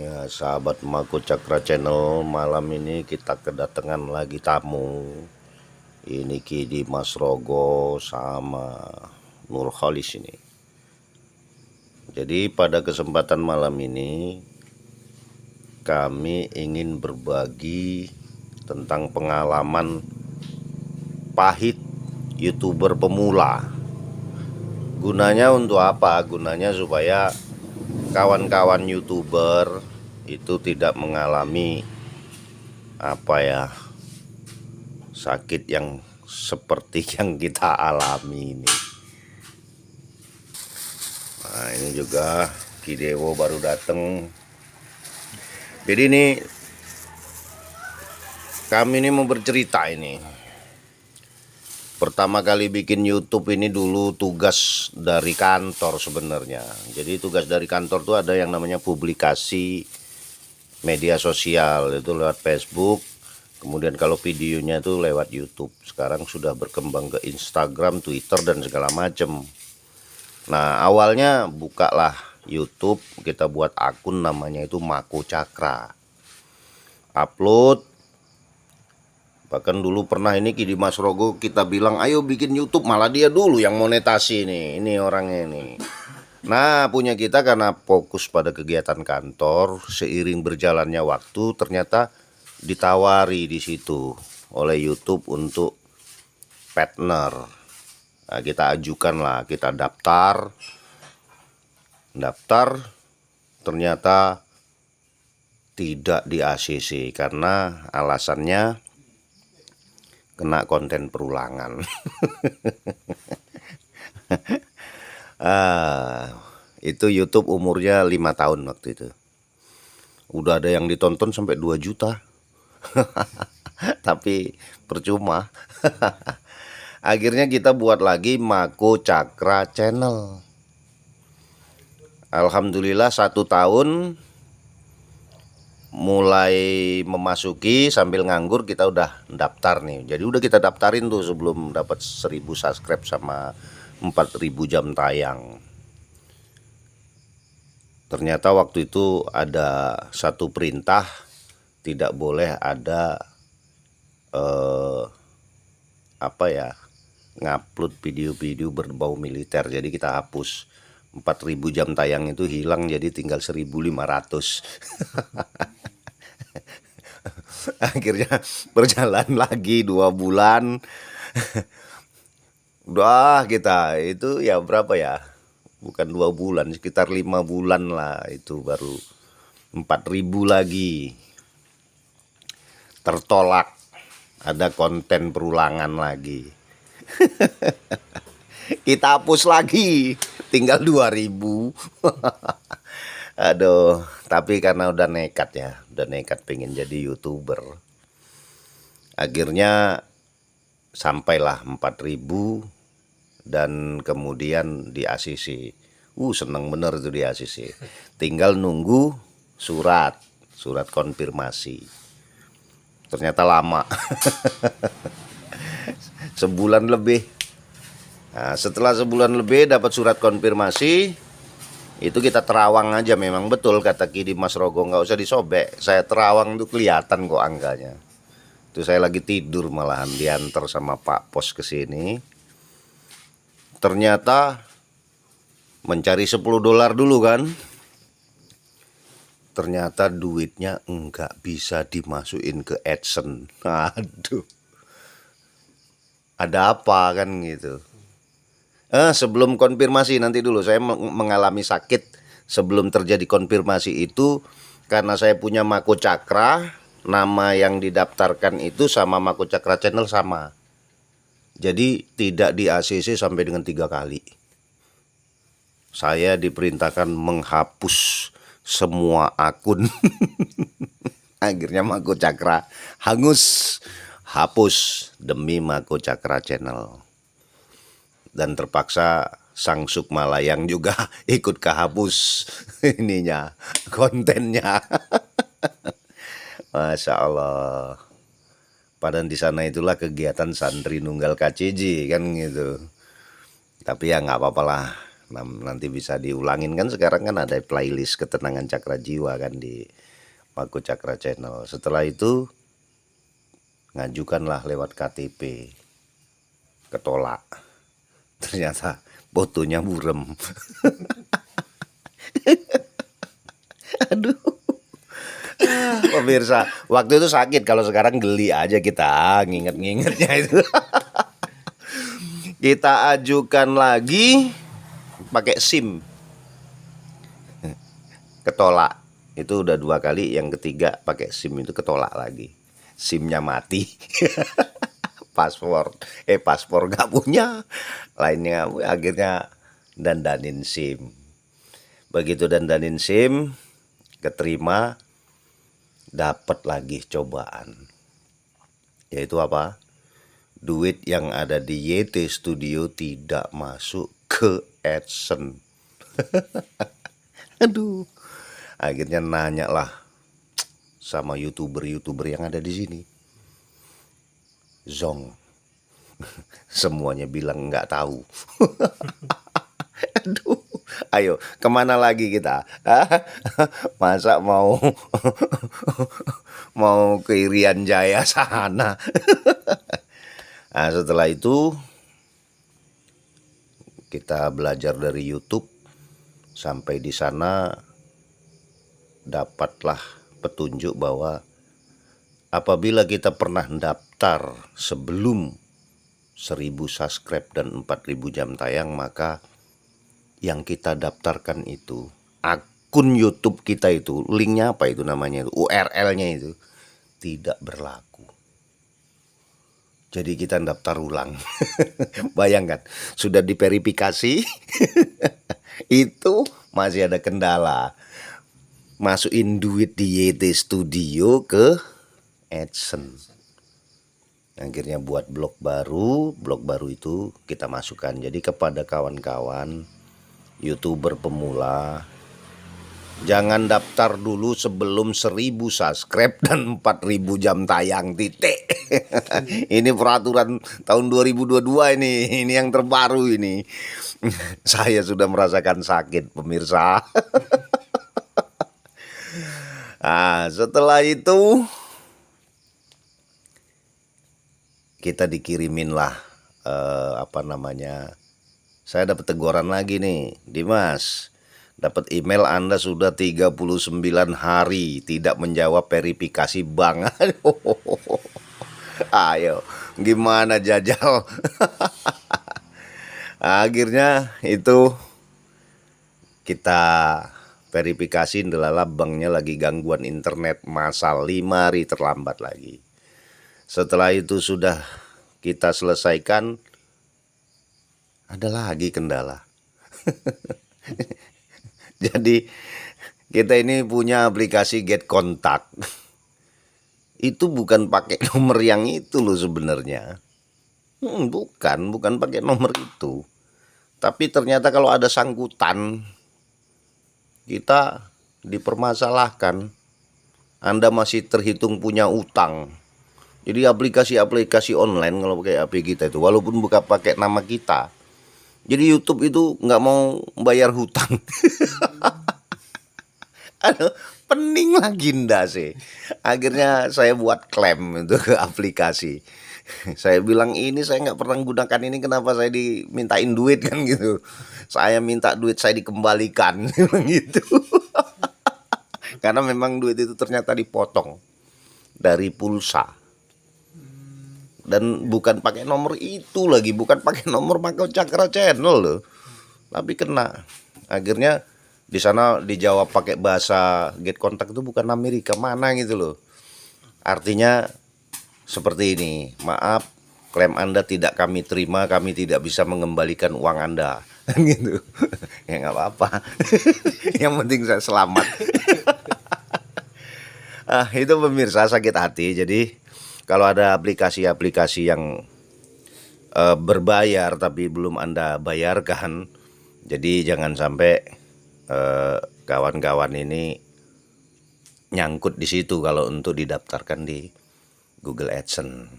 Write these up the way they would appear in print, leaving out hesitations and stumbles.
Ya, sahabat Mako Cakra Channel, malam ini kita kedatangan lagi tamu. Ini Kidi Mas Rogo sama Nurholis ini. Jadi pada kesempatan malam ini kami ingin berbagi tentang pengalaman pahit YouTuber pemula. Gunanya untuk apa? Gunanya supaya kawan-kawan YouTuber itu tidak mengalami sakit yang seperti yang kita alami ini. Nah, ini juga Kidewo baru datang. Jadi ini kami ini mau bercerita ini. Pertama kali bikin YouTube ini dulu tugas dari kantor sebenarnya. Jadi tugas dari kantor tuh ada yang namanya publikasi media sosial, itu lewat Facebook. Kemudian kalau videonya itu lewat YouTube. Sekarang sudah berkembang ke Instagram, Twitter dan segala macam. Nah, awalnya bukalah YouTube, kita buat akun namanya itu Mako Cakra. Upload. Bahkan dulu pernah ini Kidi Mas Rogo kita bilang ayo bikin YouTube, malah dia dulu yang monetasi nih. Ini orangnya ini. Nah, punya kita karena fokus pada kegiatan kantor, seiring berjalannya waktu ternyata ditawari di situ oleh YouTube untuk partner. Nah, kita ajukan lah, kita daftar, ternyata tidak di ACC karena alasannya kena konten perulangan. Itu YouTube umurnya 5 tahun waktu itu. Udah ada yang ditonton sampai 2 juta. Tapi percuma. Akhirnya kita buat lagi Mako Cakra Channel. Alhamdulillah 1 tahun mulai memasuki, sambil nganggur kita udah daftar nih. Jadi udah kita daftarin tuh sebelum dapat 1000 subscribe sama 4000 jam tayang. Ternyata waktu itu ada satu perintah, tidak boleh ada ngupload video-video berbau militer. Jadi kita hapus 4000 jam tayang itu hilang, jadi tinggal 1500. Akhirnya berjalan lagi 2 bulan. Udah kita itu ya berapa ya, bukan 2 bulan, sekitar 5 bulan lah itu baru 4000 lagi tertolak, ada konten perulangan lagi. Kita hapus lagi, tinggal 2000. Aduh, tapi karena udah nekat pengen jadi YouTuber. Akhirnya sampailah 4000 dan kemudian di ACC. Seneng bener tuh di ACC. Tinggal nunggu surat konfirmasi. Ternyata lama. Sebulan lebih. Nah, setelah sebulan lebih dapat surat konfirmasi, itu kita terawang aja. Memang betul kata Kidi Mas Rogo, nggak usah disobek. Saya terawang tuh kelihatan kok angkanya. Itu saya lagi tidur malahan diantar sama Pak Pos ke sini. Ternyata mencari $10 dulu kan. Ternyata duitnya enggak bisa dimasukin ke AdSense. Aduh. Ada apa kan gitu. Sebelum konfirmasi nanti dulu, saya mengalami sakit sebelum terjadi konfirmasi itu karena saya punya Mako Cakra, nama yang didaftarkan itu sama Mako Cakra Channel sama. Jadi tidak di ACC sampai dengan 3 kali. Saya diperintahkan menghapus semua akun. Akhirnya Mako Cakra hangus, hapus demi Mako Cakra Channel. Dan terpaksa Sang Sukmalayang juga ikut kehapus ininya, kontennya. Masya Allah. Padahal di sana itulah kegiatan santri nunggal KCJ kan gitu. Tapi ya nggak apa-apa lah. nanti bisa diulangin kan, sekarang kan ada playlist ketenangan cakra jiwa kan di Mako Cakra Channel. Setelah itu ngajukanlah lewat KTP, ketolak, ternyata fotonya burem. Aduh, pemirsa, waktu itu sakit, kalau sekarang geli aja kita nginget-ngingetnya itu. Kita ajukan lagi pakai SIM, ketolak. Itu udah 2 kali, yang ketiga pakai SIM itu ketolak lagi. SIM-nya mati. Paspor nggak punya, lainnya akhirnya dandanin SIM. Begitu dandanin SIM, keterima, dapat lagi cobaan, yaitu apa? Duit yang ada di YT Studio tidak masuk ke AdSense. Aduh, akhirnya nanya lah sama youtuber yang ada di sini. Zong, semuanya bilang nggak tahu. Aduh, ayo kemana lagi kita? Masa mau ke Irian Jaya sana? Nah, setelah itu kita belajar dari YouTube, sampai di sana dapatlah petunjuk bahwa apabila kita pernah daftar sebelum 1000 subscribe dan 4000 jam tayang, maka yang kita daftarkan itu, akun YouTube kita itu, linknya apa itu namanya, URL-nya itu tidak berlaku. Jadi kita daftar ulang. Bayangkan, sudah diverifikasi, itu masih ada kendala. Masukin duit di YT Studio ke AdSense. Akhirnya buat blog baru itu kita masukkan. Jadi kepada kawan-kawan YouTuber pemula, jangan daftar dulu sebelum 1000 subscribe dan 4000 jam tayang, titik. Ini peraturan tahun 2022 ini yang terbaru ini. Saya sudah merasakan sakit, pemirsa. Nah, setelah itu kita dikirimin lah saya dapat teguran lagi nih, Dimas, dapat email Anda sudah 39 hari tidak menjawab verifikasi bank. Ayo, gimana jajal? Akhirnya itu kita verifikasi, adalah banknya lagi gangguan internet massal, 5 hari terlambat lagi. Setelah itu sudah kita selesaikan, ada lagi kendala. Jadi kita ini punya aplikasi Get Contact. Itu bukan pakai nomor yang itu loh sebenarnya. Bukan pakai nomor itu. Tapi ternyata kalau ada sangkutan, kita dipermasalahkan. Anda masih terhitung punya utang. Jadi aplikasi-aplikasi online kalau pakai HP kita itu, walaupun bukan pakai nama kita, jadi YouTube itu nggak mau bayar hutang. Aduh, pening lagi ndak sih. Akhirnya saya buat klaim itu ke aplikasi. Saya bilang, ini saya nggak pernah gunakan ini, kenapa saya dimintain duit kan gitu. Saya minta duit saya dikembalikan gitu. Karena memang duit itu ternyata dipotong dari pulsa. Dan bukan pakai nomor itu lagi, bukan pakai nomor Mako Cakra Channel loh. Tapi kena. Akhirnya di sana dijawab pakai bahasa Get Contact itu bukan Amerika mana gitu loh. Artinya seperti ini, maaf, klaim Anda tidak kami terima, kami tidak bisa mengembalikan uang Anda. Gitu. Ya nggak apa-apa. Yang penting saya selamat. Itu pemirsa, sakit hati. Jadi kalau ada aplikasi-aplikasi yang berbayar tapi belum Anda bayarkan, jadi jangan sampai kawan-kawan ini nyangkut di situ kalau untuk didaftarkan di Google AdSense.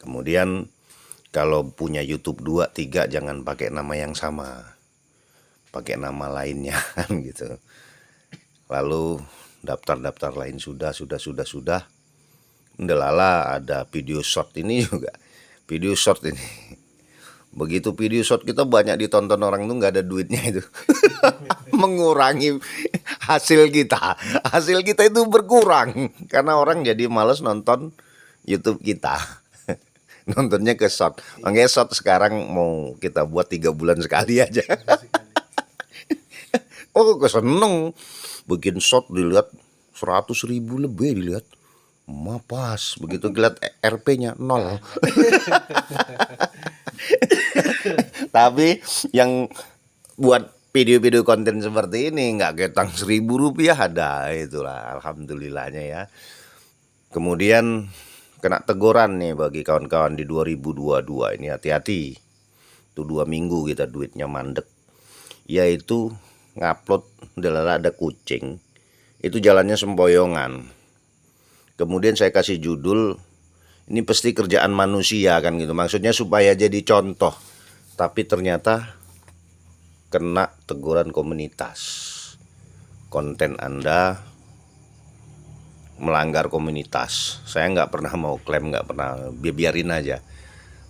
Kemudian kalau punya YouTube 2, 3 jangan pakai nama yang sama. pakai nama lainnya kan gitu. Lalu daftar lain sudah. Ndelala ada video short ini juga. Video short ini. Begitu video short kita banyak ditonton orang tuh nggak ada duitnya itu. Mengurangi hasil kita. Hasil kita itu berkurang karena orang jadi males nonton YouTube kita. Nontonnya ke short. Makanya short sekarang mau kita buat 3 bulan sekali aja. Oh, keseneng bikin short dilihat 100.000 lebih dilihat. Mapas begitu lihat RP-nya 0. Tapi yang buat video-video konten seperti ini nggak ketang 1.000 rupiah ada, itulah alhamdulillahnya ya. Kemudian kena teguran nih bagi kawan-kawan di 2022 ini, hati-hati. Itu 2 minggu kita duitnya mandek. Yaitu ngupload ada kucing. Itu jalannya sempoyongan. Kemudian saya kasih judul, ini pasti kerjaan manusia kan gitu. Maksudnya supaya jadi contoh. Tapi ternyata kena teguran komunitas. Konten Anda melanggar komunitas. Saya nggak pernah mau klaim, nggak pernah, biarin aja.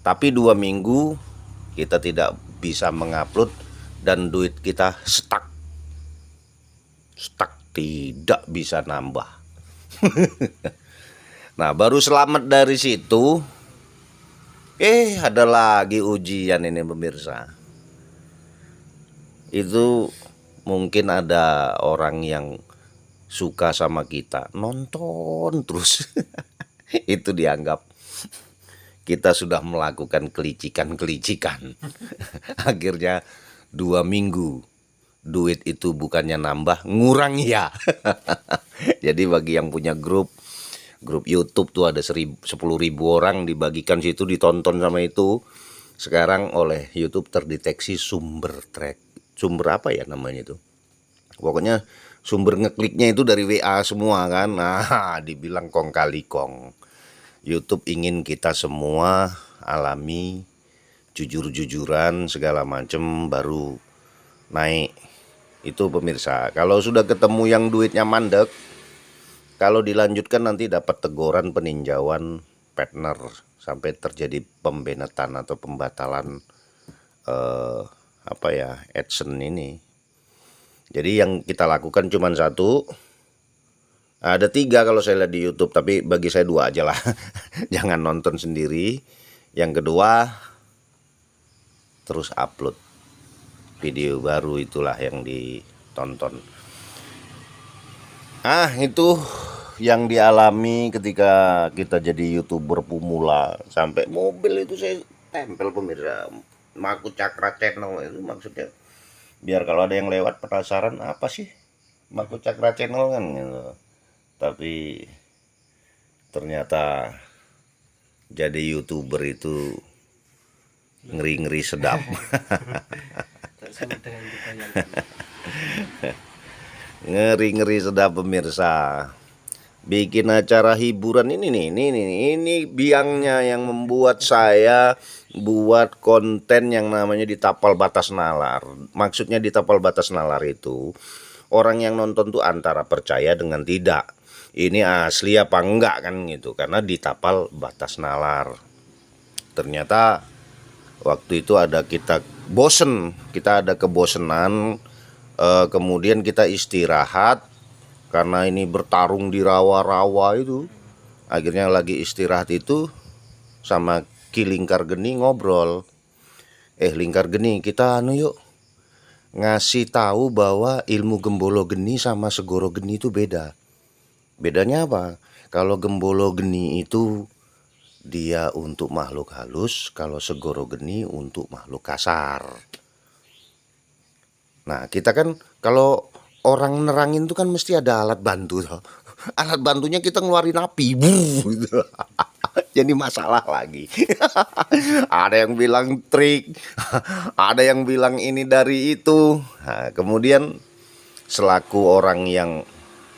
Tapi 2 minggu kita tidak bisa mengupload dan duit kita stuck, tidak bisa nambah. Nah, baru selamat dari situ, ada lagi ujian ini pemirsa. Itu mungkin ada orang yang suka sama kita, nonton terus. Itu dianggap kita sudah melakukan kelicikan. Akhirnya 2 minggu duit itu bukannya nambah, ngurang ya. Jadi bagi yang punya grup YouTube tuh ada 10.000 orang dibagikan situ, ditonton sama itu. Sekarang oleh YouTube terdeteksi sumber apa ya namanya itu. Pokoknya sumber ngekliknya itu dari WA semua kan. Nah, dibilang kong kali kong. YouTube ingin kita semua alami jujur-jujuran segala macem baru naik. Itu pemirsa, kalau sudah ketemu yang duitnya mandek, kalau dilanjutkan nanti dapat teguran peninjauan partner sampai terjadi pembenetan atau pembatalan AdSense ini. Jadi yang kita lakukan cuma 1. Ada 3 kalau saya lihat di YouTube, tapi bagi saya 2 aja lah. Jangan nonton sendiri. Yang kedua, terus upload video baru, itulah yang ditonton. Itu yang dialami ketika kita jadi YouTuber pemula. Sampai mobil itu saya tempel pemirsa, Maku Cakra Channel. Itu maksudnya biar kalau ada yang lewat penasaran apa sih Maku Cakra Channel kan gitu. Tapi ternyata jadi YouTuber itu ngeri-ngeri sedap. Ngeri-ngeri sedap pemirsa. Bikin acara hiburan ini biangnya yang membuat saya buat konten yang namanya di tapal batas nalar. Maksudnya di tapal batas nalar itu orang yang nonton tuh antara percaya dengan tidak. Ini asli apa enggak kan gitu, karena di tapal batas nalar. Ternyata waktu itu kita ada kebosenan, kemudian kita istirahat karena ini bertarung di rawa-rawa itu. Akhirnya lagi istirahat itu sama Ki Lingkar Geni ngobrol. Lingkar Geni, kita yuk ngasih tahu bahwa ilmu Gembolo Geni sama Segoro Geni itu beda. Bedanya apa? Kalau Gembolo Geni itu dia untuk makhluk halus, kalau Segoro Geni untuk makhluk kasar. Nah, kita kan kalau orang nerangin itu kan mesti ada alat bantu. Alat bantunya kita ngeluarin api. Gitu. Jadi masalah lagi. Ada yang bilang trik, ada yang bilang ini dari itu. Nah, kemudian selaku orang yang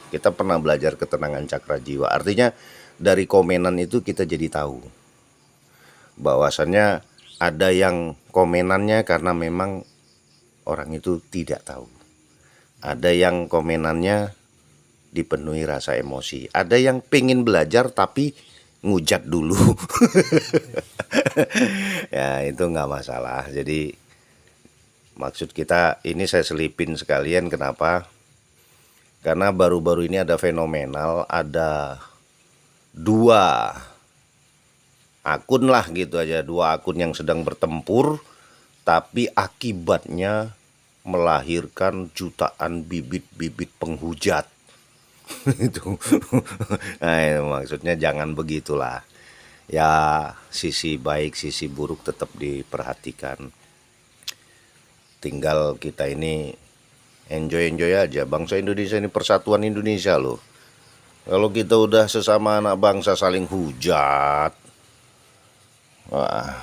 kita pernah belajar ketenangan cakra jiwa, artinya dari komenan itu kita jadi tahu bahwasannya ada yang komenannya karena memang orang itu tidak tahu. Ada yang komenannya dipenuhi rasa emosi, ada yang pengen belajar tapi ngujat dulu. Ya itu nggak masalah. Jadi maksud kita ini saya selipin sekalian, kenapa? Karena baru-baru ini ada fenomenal, ada dua akun lah gitu aja, dua akun yang sedang bertempur, tapi akibatnya melahirkan jutaan bibit-bibit penghujat. Itu. Nah, itu maksudnya jangan begitulah. Ya, sisi baik, sisi buruk tetap diperhatikan. Tinggal kita ini enjoy aja. Bangsa Indonesia ini persatuan Indonesia loh. Kalau kita udah sesama anak bangsa saling hujat, wah,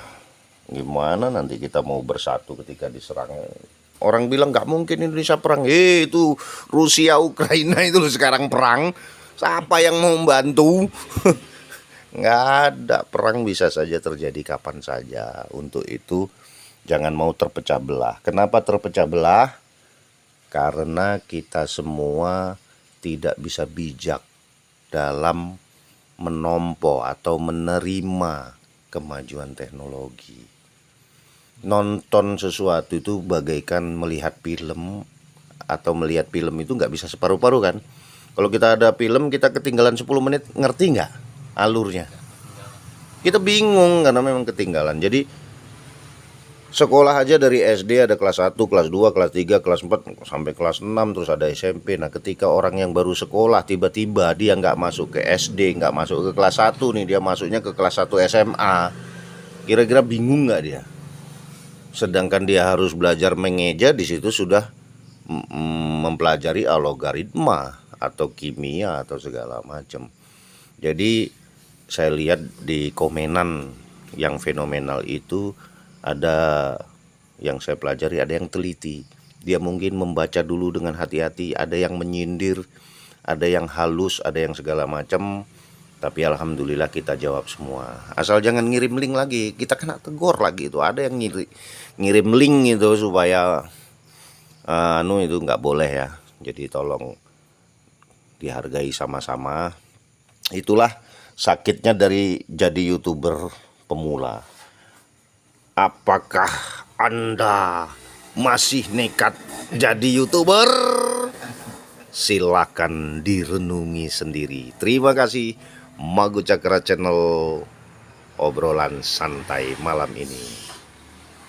gimana nanti kita mau bersatu ketika diserang? Orang bilang nggak mungkin Indonesia perang. Itu Rusia Ukraina itu loh sekarang perang. Siapa yang mau membantu? Nggak ada, perang bisa saja terjadi kapan saja. Untuk itu jangan mau terpecah belah. Kenapa terpecah belah? Karena kita semua tidak bisa bijak dalam menompo atau menerima kemajuan teknologi. Nonton sesuatu itu bagaikan melihat film, atau melihat film itu nggak bisa separuh-paruh kan. Kalau kita ada film, kita ketinggalan 10 menit, ngerti nggak alurnya? Kita bingung karena memang ketinggalan. Jadi sekolah aja dari SD ada kelas 1, kelas 2, kelas 3, kelas 4, sampai kelas 6, terus ada SMP. Nah ketika orang yang baru sekolah tiba-tiba dia nggak masuk ke SD, nggak masuk ke kelas 1 nih, dia masuknya ke kelas 1 SMA. Kira-kira bingung nggak dia? Sedangkan dia harus belajar mengeja, di situ sudah mempelajari algoritma atau kimia atau segala macam. Jadi saya lihat di komenan yang fenomenal itu, ada yang saya pelajari, ada yang teliti. Dia mungkin membaca dulu dengan hati-hati, ada yang menyindir, ada yang halus, ada yang segala macam. Tapi alhamdulillah kita jawab semua. Asal jangan ngirim link lagi, kita kena tegur lagi itu. Ada yang ngirim link itu supaya itu nggak boleh ya. Jadi tolong dihargai sama-sama. Itulah sakitnya dari jadi YouTuber pemula. Apakah Anda masih nekat jadi YouTuber? Silakan direnungi sendiri. Terima kasih. Magu Cakra Channel, obrolan santai malam ini.